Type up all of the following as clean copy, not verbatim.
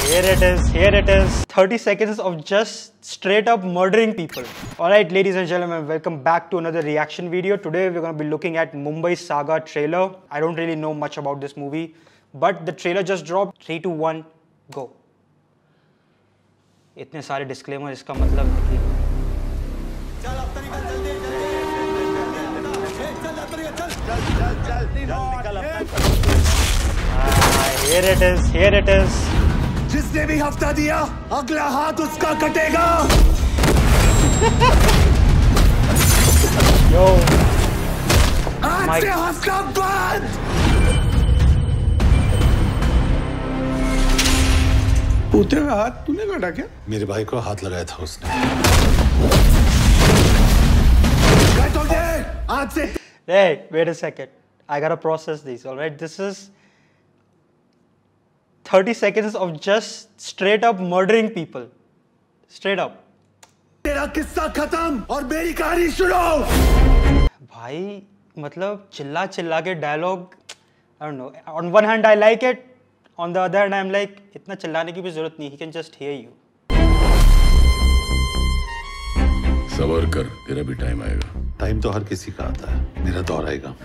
Here it is, here it is. 30 seconds of just straight up murdering people. Alright, ladies and gentlemen, welcome back to another reaction video. Today we're going to be looking at Mumbai Saga trailer. I don't really know much about this movie, but the trailer just dropped. 3, 2, 1, go. इतने सारे disclaimer इसका मतलब है कि here it is, here it is. जिसने भी हफ्ता दिया अगला हाथ उसका कटेगा। Yo, आज से हफ्ता बंद। पूते हुए हाथ तूने काटा क्या? मेरे भाई को हाथ लगाया था उसने। आज से hey, wait a second. I gotta process these, alright? This is 30 seconds of just straight up murdering people. Straight up. तेरा किस्सा खत्म और मेरी कहानी शुरू। भाई मतलब चिल्ला चिल्ला के dialogue, I don't know. On one hand I like it, on the other hand I'm like इतना चिल्लाने की भी जरूरत नहीं. He can just hear you. सबर कर, तेरा भी टाइम आएगा। टाइम तो हर किसी का आता है, मेरा दौर आएगा।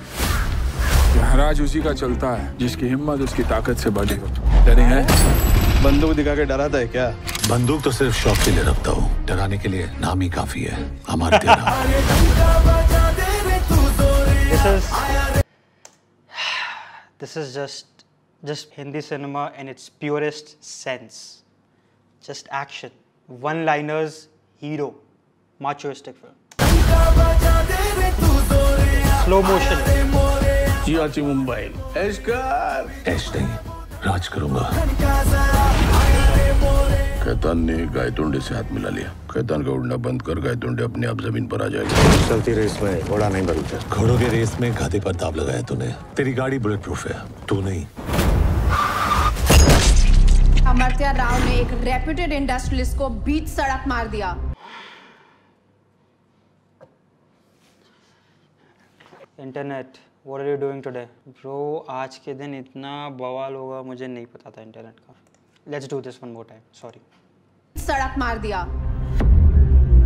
महाराज उसी का चलता है जिसकी हिम्मत उसकी ताकत से बड़ी हो। डरे हैं? बंदूक दिखा के डराता है क्या? बंदूक तो सिर्फ शौक के लिए रखता हूँ, डराने के लिए नाम ही काफी है। अमर तेरा। This is just Hindi cinema in its purest sense. Just action, one-liners, hero, machoistic film. Slow motion. जियाची Mumbai ऐश कर। ऐश नहीं, राज करूंगा। कैतान ने गायतोंडे से हाथ मिला लिया। कैतान का उड़ना बंद कर, गायतोंडे अपने आप जमीन पर आ जाएगा। चलती रेस में घोड़ा नहीं बदलता। घोड़ों के रेस में गधे पर दाव लगाया तूने। तेरी गाड़ी बुलेट प्रूफ है, तू नहीं। अमर्त्य राव ने एक रेप्यूटेड इंडस्ट्रियलिस्ट को बीच सड़क मार दिया। Internet, what are you doing today? Bro, आज के दिन इतना बवाल होगा मुझे नहीं पता था इंटरनेट का। Let's do this one more time. Sorry. सड़क मार दिया।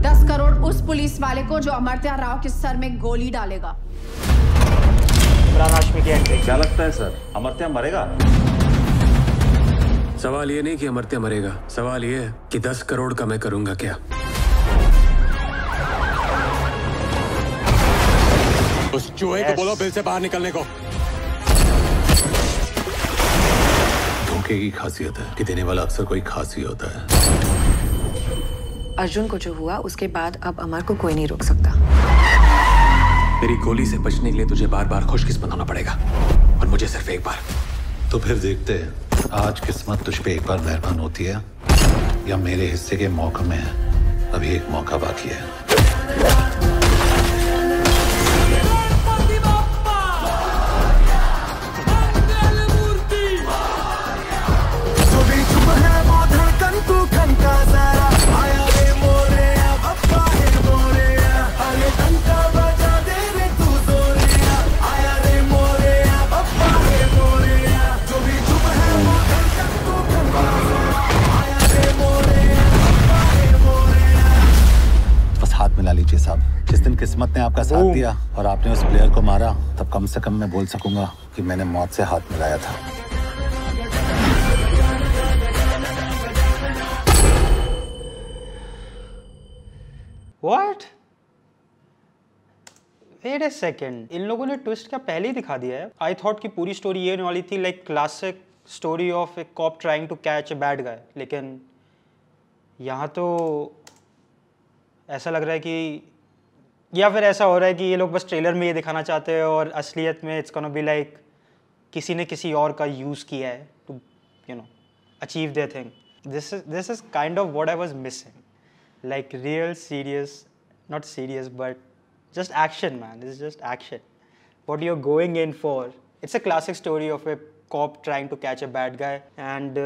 10 करोड़ उस पुलिस वाले को जो अमर्त्य राव के सर में गोली डालेगा। इमरान हाशमी की एंट्री। क्या लगता है सर, अमर्त्य मरेगा? सवाल ये नहीं कि अमर्त्य मरेगा, सवाल ये है कि 10 करोड़ का मैं करूंगा क्या। उस चूहे को बोलो बिल से बाहर निकलने को। धोखे की खासियत है कि देने वाला अक्सर कोई खास ही होता है। अर्जुन को जो हुआ उसके बाद अब अमर को कोई नहीं रोक सकता। मेरी गोली से बचने के लिए तुझे बार बार खुशकिस्मत होना पड़ेगा और मुझे सिर्फ एक बार। तो फिर देखते हैं आज किस्मत तुझ पे एक बार मेहरबान होती है या मेरे हिस्से के मौका में है। अभी एक मौका बाकी है। मिला लीजिए साहब। जिस दिन किस्मत ने आपका साथ दिया और आपने उस प्लेयर को मारा, तब कम से कम मैं बोल सकूंगा कि मैंने मौत से हाथ मिलाया था। What? Wait a second. इन लोगों ने ट्विस्ट क्या पहले ही दिखा दिया है? I thought कि पूरी स्टोरी ये होने वाली थी like classic story of a cop trying to catch a bad guy, लेकिन यहाँ तो ऐसा लग रहा है कि या फिर ऐसा हो रहा है कि ये लोग बस ट्रेलर में ये दिखाना चाहते हैं और असलियत में इट्स गोना बी लाइक किसी ने किसी और का यूज़ किया है to you know achieve their thing. This is kind of what I was missing, like real serious, not serious but just action, man. This is just action. What you're going in for, it's a classic story of a cop trying to catch a bad guy, and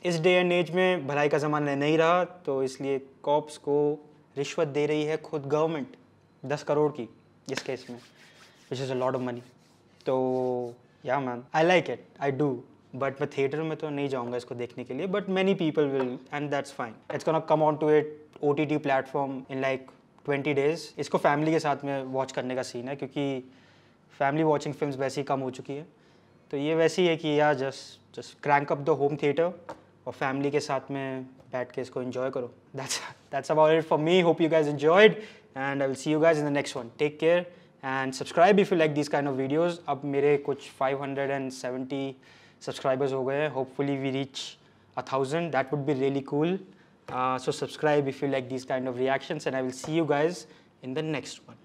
इस day and as में भलाई का ज़माना नहीं रहा, तो इसलिए cops को रिश्वत दे रही है खुद गवर्नमेंट 10 करोड़ की इस केस में, which is a lot of money. तो yeah man, I like it, I do. But मैं थिएटर में तो नहीं जाऊँगा इसको देखने के लिए, but many people will and that's fine. It's gonna come on to it OTT platform in like 20 days. इसको फैमिली के साथ में वॉच करने का सीन है, क्योंकि फैमिली वॉचिंग फिल्म्स वैसे ही कम हो चुकी है. तो ये वैसी है कि यार just crank up the home theatre और फैमिली के साथ में बैठ के इसको एंजॉय करो. That's about it for me. Hope you guys enjoyed and I will see you guys in the next one. Take care and subscribe if you like these kind of videos. अब मेरे कुछ 570 subscribers हो गए हैं. Hopefully we reach 1000. That would be really cool. So subscribe if you like these kind of reactions and I will see you guys in the next one.